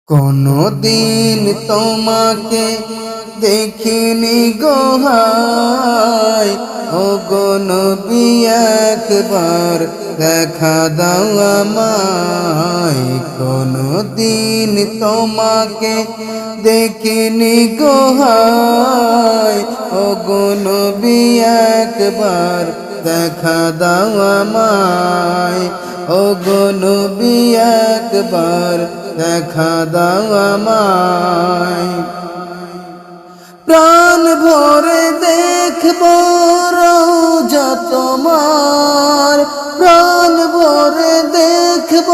কোনো দিন তোমাকে দেখিনি গো হায়, ও গো নবী একবার দেখা দাও আমায়। কোনো দিন তোমাকে দেখিনি গো হায়, ও গো নবী একবার দেখা দাও আমায়। ও গো নবী একবার দেখা দাও আমায়। প্রাণ ভরে দেখব রওজা তোমার, প্রাণ ভরে দেখব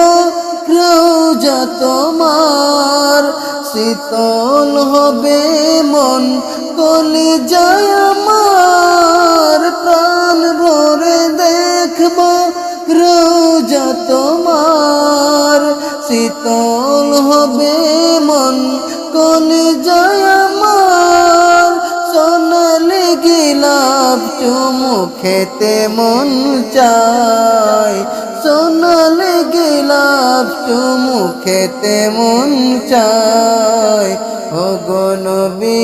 রওজা তোমার। শীতল হবে মন কলিজায় আমার, প্রাণ ভরে দেখব রওজা তোমার। শীতল হবে মন কলিজায় আমার। সোনালি গোলাপ চুমু খেতে মন চায়, সোনালি গোলাপ চুমু খেতে মন চায়। ও গো নবী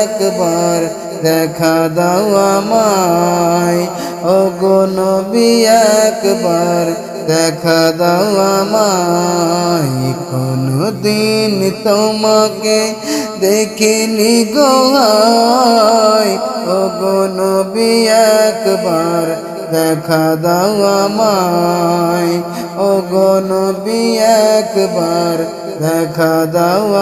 একবার দেখা দাও আমায়। ও গো নবী একবার দেখা দাও আমায়। কোনো দিন তোমাকে দেখিনি গো হায়, ও গো নবী একবার দেখা দাও আমায়। ও গো নবী একবার দেখা দাও।